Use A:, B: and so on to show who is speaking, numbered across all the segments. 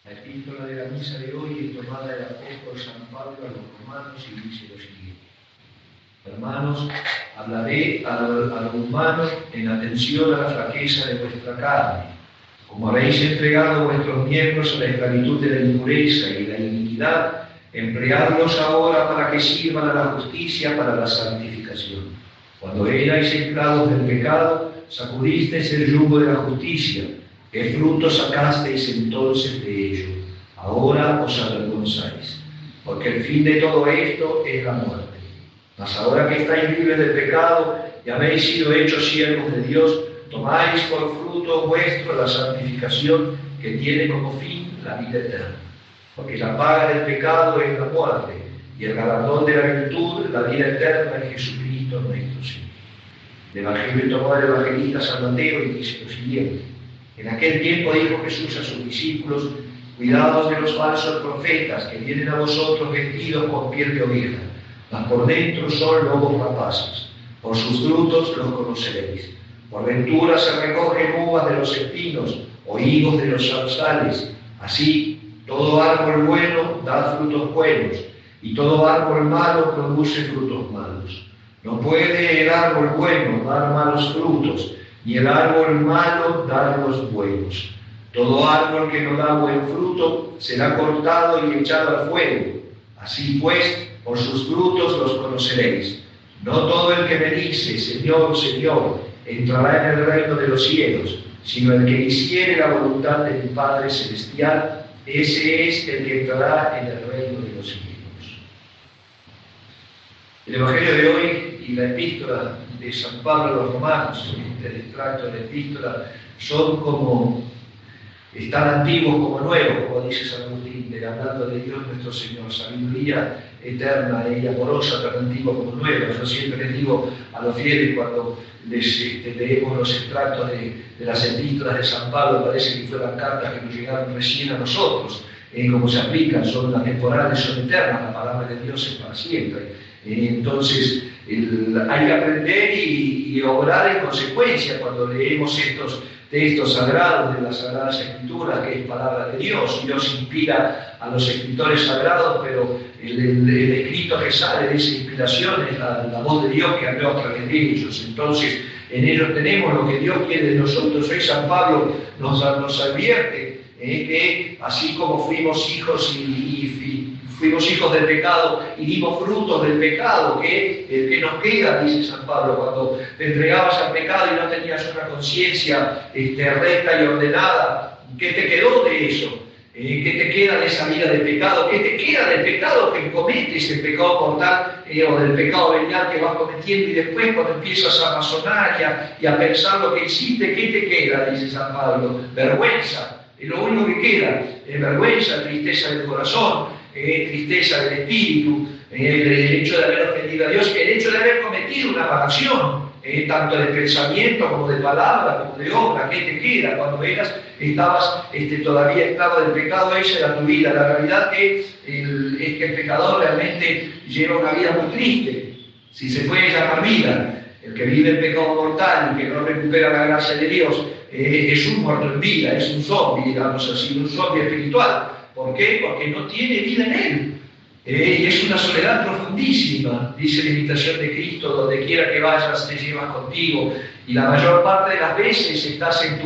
A: La epístola de la misa de hoy es tomada del apóstol San Pablo a los romanos y dice lo siguiente: hermanos, hablaré a lo humano en atención a la flaqueza de vuestra carne. Como habéis entregado vuestros miembros a la esclavitud de la impureza y la iniquidad, empleadlos ahora para que sirvan a la justicia, para la santificación. Cuando erais esclavos del pecado, sacudisteis el yugo de la justicia. ¿Qué fruto sacasteis entonces de ello? Ahora os avergonzáis, porque el fin de todo esto es la muerte. Mas ahora que estáis libres del pecado y habéis sido hechos siervos de Dios, tomáis por fruto vuestro la santificación que tiene como fin la vida eterna. Porque la paga del pecado es la muerte, y el galardón de la virtud, la vida eterna en Jesucristo nuestro Señor. El Evangelio tomó del evangelista San Mateo y dice lo siguiente: en aquel tiempo dijo Jesús a sus discípulos: cuidados de los falsos profetas que vienen a vosotros vestidos con piel de oveja, mas por dentro son lobos rapaces. Por sus frutos los conoceréis. Por ventura se recogen uvas de los espinos o higos de los zarzales. Así, todo árbol bueno da frutos buenos, y todo árbol malo produce frutos malos. No puede el árbol bueno dar malos frutos, ni el árbol malo dar los buenos. Todo árbol que no da buen fruto será cortado y echado al fuego. Así pues, por sus frutos los conoceréis. No todo el que me dice, Señor, Señor, entrará en el reino de los cielos, sino el que hiciere la voluntad de mi Padre Celestial, ese es el que entrará en el reino de los cielos. El Evangelio de hoy y la epístola de San Pablo a los romanos, el extracto de la epístola, son tan antiguos como nuevos, como dice San Agustín, hablando de Dios nuestro Señor, sabiduría eterna y amorosa, tan antigua como nueva. Yo siempre les digo a los fieles cuando leemos los extractos de las epístolas de San Pablo, parece que fueran cartas que nos llegaron recién a nosotros, como se aplican, son atemporales, son eternas, la palabra de Dios es para siempre. Entonces, hay que aprender y obrar en consecuencia cuando leemos estos textos sagrados de las Sagradas Escrituras, que es palabra de Dios. Dios inspira a los escritores sagrados, pero el escrito que sale de esa inspiración es la voz de Dios que habló a través de ellos. Entonces, en ellos tenemos lo que Dios quiere de nosotros. Hoy San Pablo nos advierte que así como fuimos hijos fuimos hijos del pecado y dimos frutos del pecado, que nos queda, dice San Pablo, cuando te entregabas al pecado y no tenías una conciencia recta y ordenada. ¿Qué te quedó de eso? ¿Qué te queda de esa vida de pecado? ¿Qué te queda del pecado que cometes, el pecado mortal o del pecado venial que vas cometiendo? Y después cuando empiezas a razonar y a pensar lo que hiciste, ¿qué te queda? Dice San Pablo. Vergüenza. Es lo único que queda. Vergüenza, tristeza del corazón, tristeza del espíritu, el hecho de haber ofendido a Dios, el hecho de haber cometido una aberración, tanto de pensamiento como de palabra, como de obra. ¿Qué te queda? Cuando estabas todavía esclavo del pecado, esa era tu vida. La realidad es que el pecador realmente lleva una vida muy triste, si se puede llamar vida. El que vive el pecado mortal y que no recupera la gracia de Dios es un muerto en vida, es un zombie, digamos así, un zombie espiritual. ¿Por qué? Porque no tiene vida en él. Y es una soledad profundísima, dice la invitación de Cristo: donde quiera que vayas te llevas contigo. Y la mayor parte de las veces estás en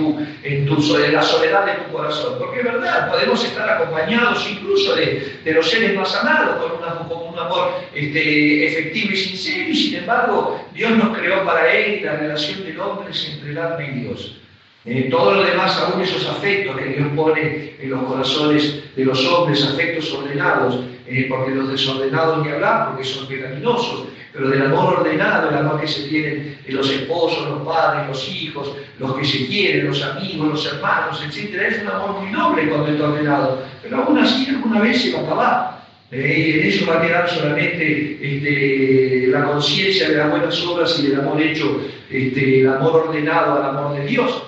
A: la soledad de tu corazón. Porque es verdad, podemos estar acompañados incluso de los seres más amados, con un amor efectivo y sincero, y sin embargo Dios nos creó para Él, y la relación del hombre es entre el alma y Dios. Todo lo demás, aún esos afectos que Dios pone en los corazones de los hombres, afectos ordenados, porque los desordenados ni hablar, porque son pecaminosos, pero del amor ordenado, el amor que se tienen los esposos, los padres, los hijos, los que se quieren, los amigos, los hermanos, etc. Es un amor muy noble cuando está ordenado, pero aún así alguna vez se va a acabar. En eso va a quedar solamente la conciencia de las buenas obras y del amor hecho, el amor ordenado al amor de Dios.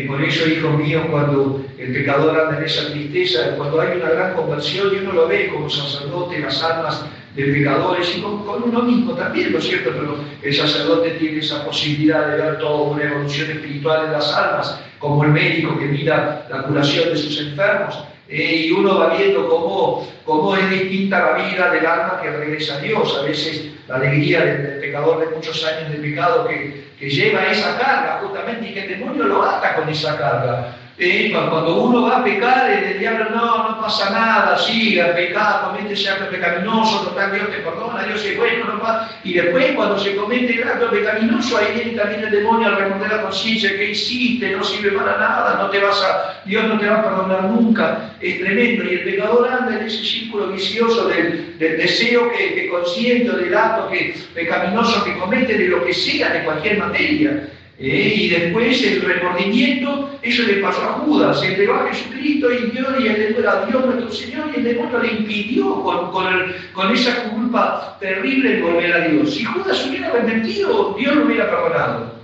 A: Por eso, hijos míos, cuando el pecador anda en esa tristeza, cuando hay una gran conversión y uno lo ve como sacerdote, las almas de pecadores, y con uno mismo también, ¿no es cierto? Pero el sacerdote tiene esa posibilidad de ver toda una evolución espiritual en las almas, como el médico que mira la curación de sus enfermos. y uno va viendo cómo es distinta la vida del alma que regresa a Dios. A veces la alegría del pecador de muchos años de pecado que lleva esa carga justamente, y que el demonio lo ata con esa carga. Cuando uno va a pecar, el diablo no pasa nada, siga, pecado, comete ese acto pecaminoso, total, Dios te perdona, Dios es bueno, no pasa. Y después, cuando se comete el acto pecaminoso, ahí viene también el demonio a remordar la conciencia, que hiciste, no sirve para nada, Dios no te va a perdonar nunca. Es tremendo, y el pecador anda en ese círculo vicioso del deseo que consciente, del acto pecaminoso que comete, de lo que sea, de cualquier materia. Y después el remordimiento, eso le pasó a Judas, se entregó a Jesucristo y Dios, y a Dios nuestro Señor, y el demonio le impidió con esa culpa terrible el volver a Dios. Si Judas hubiera arrepentido, Dios lo hubiera perdonado.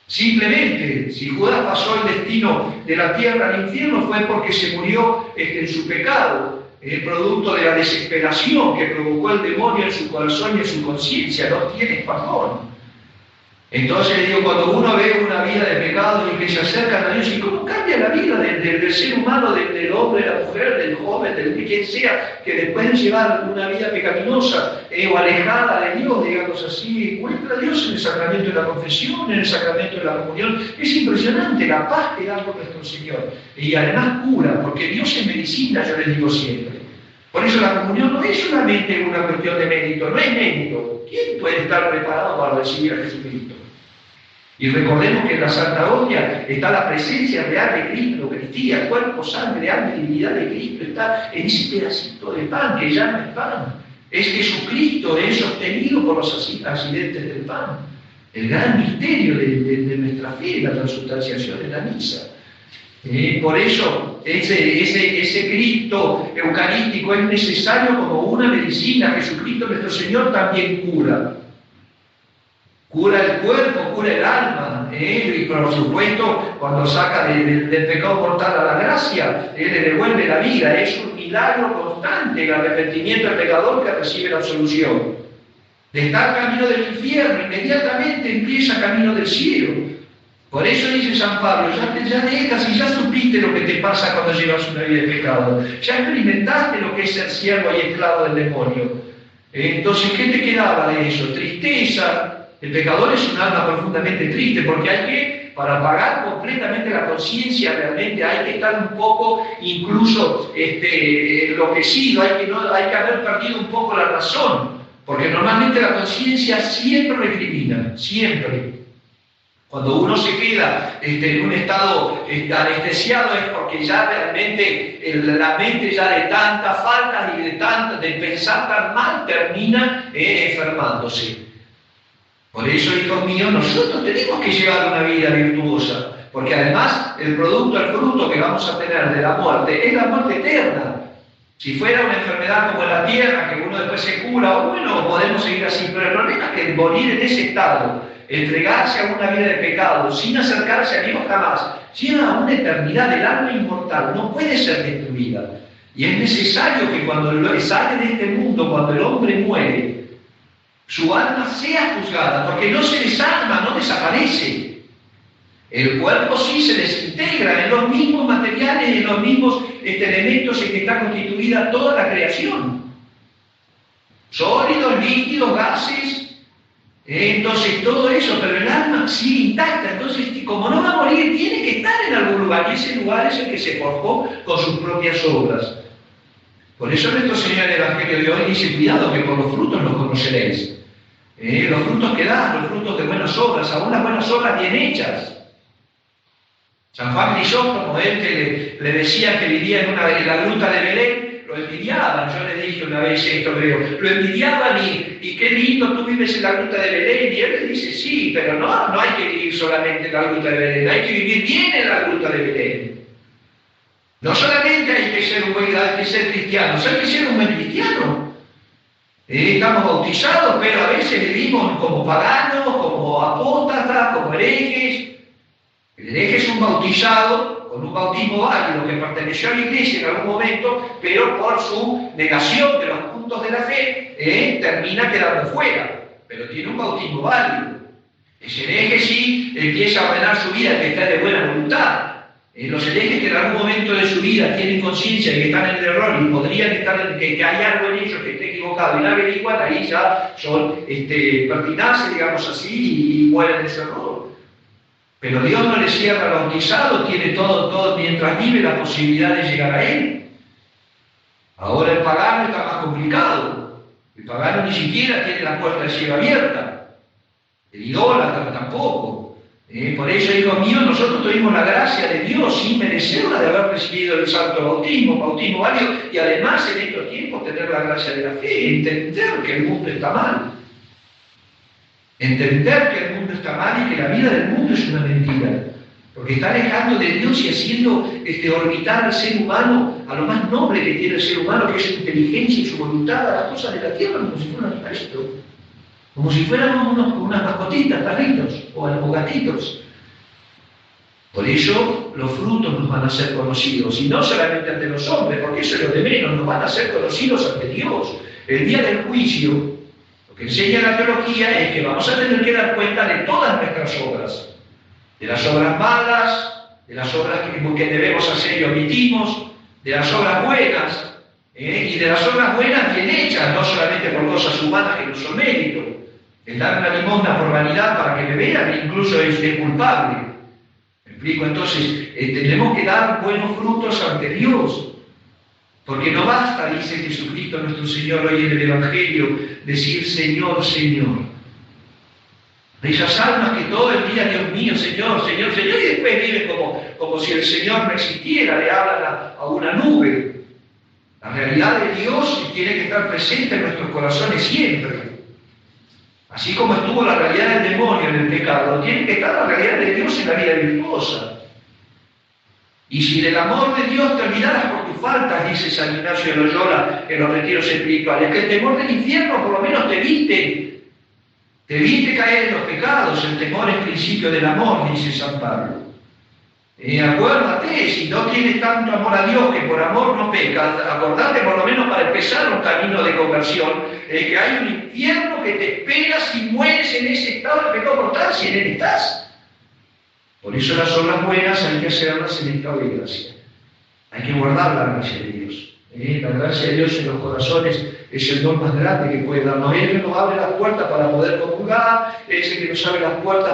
A: Simplemente, si Judas pasó el destino de la tierra al infierno, fue porque se murió en su pecado, producto de la desesperación que provocó el demonio en su corazón y en su conciencia. No tiene perdón. Entonces digo, cuando uno ve una vida de pecado y que se acercan a Dios, ¿y cómo cambia la vida del ser humano, del hombre, de la mujer, del joven, de quien sea, que después de llevar una vida pecaminosa o alejada de Dios, digamos así, encuentra a Dios en el sacramento de la confesión, en el sacramento de la comunión? Es impresionante la paz que da por nuestro Señor. Y además cura, porque Dios es medicina, yo les digo siempre. Por eso la comunión no es solamente una cuestión de mérito, no es mérito. ¿Quién puede estar preparado para recibir a Jesucristo? Y recordemos que en la Santa Hostia está la presencia real de Cristo, Eucaristía, cuerpo, sangre, alma y divinidad de Cristo, está en ese pedacito de pan que ya no es pan. Es Jesucristo, es sostenido por los accidentes del pan. El gran misterio de nuestra fe, la transubstanciación de la misa. Por eso, ese Cristo eucarístico es necesario como una medicina. Jesucristo nuestro Señor también cura. Cura el cuerpo, cura el alma, y por supuesto, cuando saca del pecado mortal a la gracia, le devuelve la vida. Es un milagro constante el arrepentimiento del pecador que recibe la absolución. De estar camino del infierno, inmediatamente empieza camino del cielo. Por eso dice San Pablo, ya dejas y ya supiste lo que te pasa cuando llevas una vida de pecado. Ya experimentaste lo que es ser siervo y esclavo del demonio. Entonces, ¿qué te quedaba de eso? Tristeza. El pecador es un alma profundamente triste, porque para apagar completamente la conciencia, realmente hay que estar un poco incluso enloquecido, hay que haber perdido un poco la razón, porque normalmente la conciencia siempre recrimina, siempre. Cuando uno se queda en un estado anestesiado es porque ya realmente la mente ya de tantas faltas y de pensar tan mal termina enfermándose. Por eso, hijos míos, nosotros tenemos que llevar una vida virtuosa, porque además el fruto que vamos a tener de la muerte es la muerte eterna. Si fuera una enfermedad como la tierra, que uno después se cura, o bueno, podemos seguir así, pero el problema es que morir en ese estado, entregarse a una vida de pecado, sin acercarse a Dios jamás, lleva a una eternidad del alma inmortal, no puede ser destruida. Y es necesario que cuando sale de este mundo, cuando el hombre muere, su alma sea juzgada, porque no se desarma, no desaparece. El cuerpo sí se desintegra en los mismos materiales, en los mismos elementos en que está constituida toda la creación. Sólidos, líquidos, gases, entonces todo eso, pero el alma sigue intacta. Entonces, como no va a morir, tiene que estar en algún lugar, y ese lugar es el que se forjó con sus propias obras. Por eso nuestro Señor en el Evangelio de hoy dice, cuidado, que por los frutos los conoceréis. Los frutos que dan, los frutos de buenas obras, aún las buenas obras bien hechas. San Juan Crisóstomo, él que le decía que vivía en la gruta de Belén, lo envidiaban. Yo le dije una vez esto, creo, lo envidiaban y qué lindo, tú vives en la gruta de Belén. Y él le dice, sí, pero no hay que vivir solamente en la gruta de Belén, hay que vivir bien en la gruta de Belén. No solamente hay que ser cristianos, hay que ser un buen cristiano. Estamos bautizados, pero a veces vivimos como paganos, como apóstatas, como herejes. El hereje es un bautizado con un bautismo válido que perteneció a la iglesia en algún momento, pero por su negación de los puntos de la fe termina quedando fuera, pero tiene un bautismo válido. Ese hereje sí empieza a ordenar su vida, que está de buena voluntad. Los herejes que en algún momento de su vida tienen conciencia de que están en el error y podrían estar, que hay algo en ellos que esté equivocado y la averiguan, ahí ya son pertinaces, digamos así, y mueren de ese error. Pero Dios no le cierra al bautizado, tiene todo, mientras vive la posibilidad de llegar a Él. Ahora el pagano está más complicado. El pagano ni siquiera tiene la puerta del cielo abierta. El idólatra tampoco. Por eso, hijos míos, nosotros tuvimos la gracia de Dios sin merecerla de haber recibido el santo bautismo válido, y además en estos tiempos tener la gracia de la fe, entender que el mundo está mal. Entender que el mundo está mal y que la vida del mundo es una mentira. Porque está alejando de Dios y haciendo orbitar al ser humano, a lo más noble que tiene el ser humano, que es su inteligencia y su voluntad, a las cosas de la tierra como si fueran animalitos. Como si fuéramos unas mascotitas, perritos o gatitos. Por eso los frutos nos van a ser conocidos, y no solamente ante los hombres, porque eso es lo de menos, nos van a ser conocidos ante Dios. El día del juicio, lo que enseña la teología es que vamos a tener que dar cuenta de todas nuestras obras, de las obras malas, de las obras que debemos hacer y omitimos, de las obras buenas, y de las obras buenas bien hechas, no solamente por cosas humanas que no son mérito. El dar una limosna por vanidad para que me vean incluso es culpable. ¿Me explico? Entonces, tenemos que dar buenos frutos ante Dios. Porque no basta, dice Jesucristo nuestro Señor hoy en el Evangelio, decir Señor, Señor. De esas almas que todo el día, Dios mío, Señor, Señor, Señor, y después viven como si el Señor no existiera, le hablan a una nube. La realidad de Dios tiene que estar presente en nuestros corazones siempre. Así como estuvo la realidad del demonio en el pecado, tiene que estar la realidad de Dios en la vida virtuosa. Y si del amor de Dios te olvidaras por tus faltas, dice San Ignacio de Loyola en los retiros espirituales, que el temor del infierno por lo menos te evite caer en los pecados. El temor es principio del amor, dice San Pablo. Acuérdate, si no tienes tanto amor a Dios, que por amor no pecas, acordate por lo menos para empezar un camino de conversión, que hay un infierno que te espera si mueres en ese estado de pecado mortal, si en él estás. Por eso las obras buenas hay que hacerlas en estado de gracia. Hay que guardar la gracia de Dios. La gracia de Dios en los corazones es el don más grande que puede darnos. Él que nos abre las puertas para poder comulgar, es el que nos abre las puertas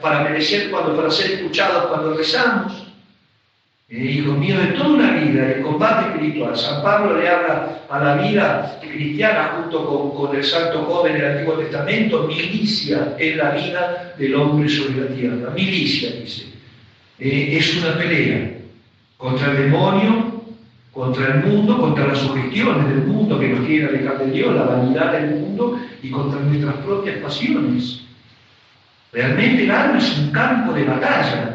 A: para merecer, para ser escuchados cuando rezamos. Hijos míos, de toda una vida, el combate espiritual. San Pablo le habla a la vida cristiana junto con el santo joven del Antiguo Testamento. Milicia es la vida del hombre sobre la tierra. Milicia, dice. Es una pelea contra el demonio, contra el mundo, contra las sugestiones del mundo que nos quieren alejar de Dios, la vanidad del mundo, y contra nuestras propias pasiones. Realmente el alma es un campo de batalla.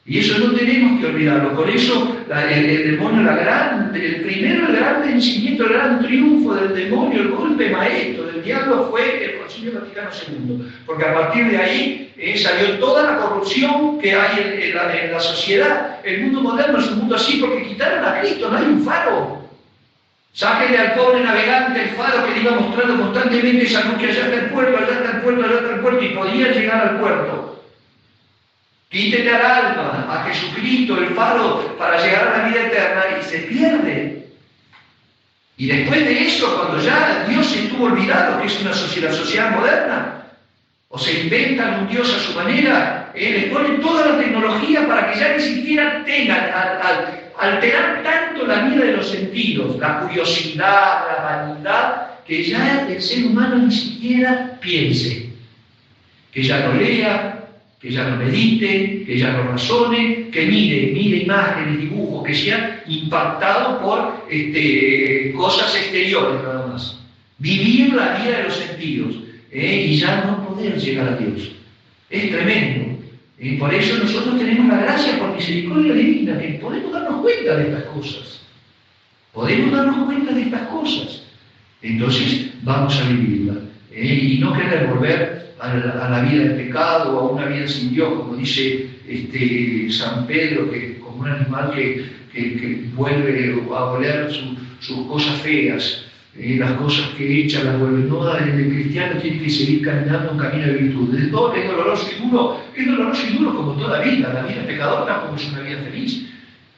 A: Y eso no tenemos que olvidarlo. Por eso el demonio, el gran vencimiento, el gran triunfo del demonio, el golpe maestro del diablo fue el Concilio Vaticano II. Porque a partir de ahí salió toda la corrupción que hay en la sociedad. El mundo moderno es un mundo así porque quitaron a Cristo, no hay un faro. Sáquenle al pobre navegante el faro que le iba mostrando constantemente esa luz, que allá está el puerto, allá está el puerto, allá está el puerto, y podía llegar al puerto. Quítenle al alma, a Jesucristo, el faro para llegar a la vida eterna, y se pierde. Y después de eso, cuando ya Dios estuvo olvidado, que es la sociedad moderna, o se inventan un Dios a su manera, les ponen toda la tecnología para que ya ni siquiera tengan, alterar tanto la vida de los sentidos, la curiosidad, la vanidad, que ya el ser humano ni siquiera piense, que ya no lea, que ya no medite, que ya no razone, que mire imágenes, dibujos, que sean impactados por cosas exteriores nada más. Vivir la vida de los sentidos y ya no poder llegar a Dios. Es tremendo. Por eso nosotros tenemos la gracia por misericordia divina, que podemos darnos cuenta de estas cosas. Podemos darnos cuenta de estas cosas. Entonces vamos a vivirla. Y no querer volver a la vida del pecado o a una vida sin Dios, como dice San Pedro, que como un animal que vuelve a oler sus cosas feas. las cosas que echa las vuelve. No, el cristiano tiene que seguir caminando un camino de virtud. Es doloroso y duro como toda vida. La vida pecadora tampoco es una vida feliz.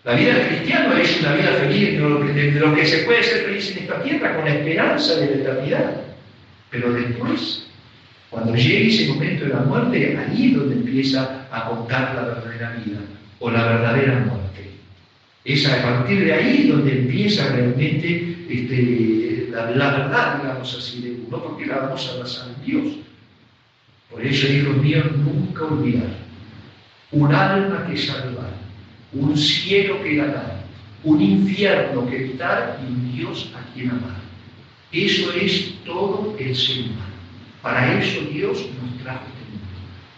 A: La vida del cristiano es una vida feliz de lo que se puede ser feliz en esta tierra, con la esperanza de la eternidad. Pero después, cuando llegue ese momento de la muerte, ahí es donde empieza a contar la verdadera vida, o la verdadera muerte. Es a partir de ahí donde empieza realmente la verdad, digamos así, de uno, porque la vamos a basar en Dios. Por eso, hijos míos, nunca olvidar un alma que salvar, un cielo que ganar, un infierno que evitar y un Dios a quien amar. Eso es todo el ser humano. Para eso Dios nos trajo este mundo,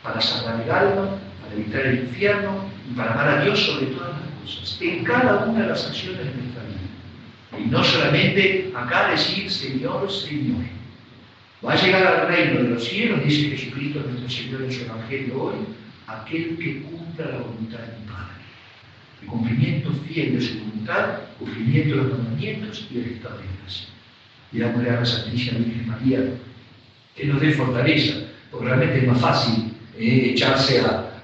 A: para salvar el alma, para evitar el infierno y para amar a Dios sobre todas las cosas, en cada una de las acciones de nuestra vida. Y no solamente acá decir Señor, Señor. Va a llegar al reino de los cielos, dice Jesucristo nuestro Señor en su Evangelio hoy, aquel que cumpla la voluntad de mi Padre. El cumplimiento fiel de su voluntad, cumplimiento de los mandamientos y el estado de gracia. Pidámosle a la Santísima Virgen María que nos dé fortaleza, porque realmente es más fácil echarse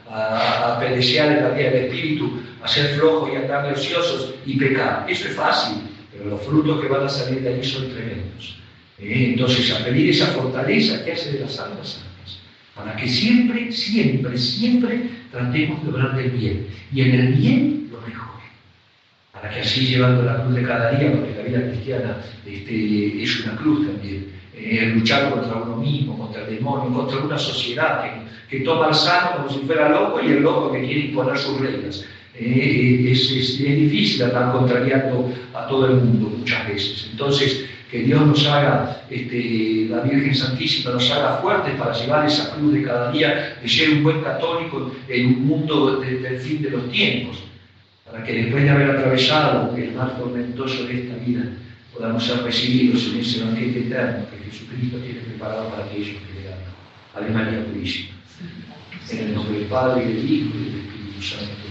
A: a pelecear en la vía del Espíritu, a ser flojos y andar de ociosos y pecar. Eso es fácil, pero los frutos que van a salir de ahí son tremendos. Entonces, a pedir esa fortaleza que hace de las almas santas, para que siempre, siempre, siempre tratemos de obrar del bien, y en el bien lo mejor, para que así, llevando la cruz de cada día, porque la vida cristiana es una cruz también, luchar contra uno mismo, contra el demonio, contra una sociedad que toma al sano como si fuera loco y el loco que quiere imponer sus reglas. Es difícil andar contrariando a todo el mundo muchas veces. Entonces, que Dios nos haga, la Virgen Santísima nos haga fuertes para llevar esa cruz de cada día, de ser un buen católico en un mundo del fin de los tiempos, para que después de haber atravesado el mar tormentoso de esta vida, podamos ser recibidos en ese Evangelio eterno que Jesucristo tiene preparado para aquellos que le aman. Ave María Purísima. En el nombre del Padre, y del Hijo, y del Espíritu Santo.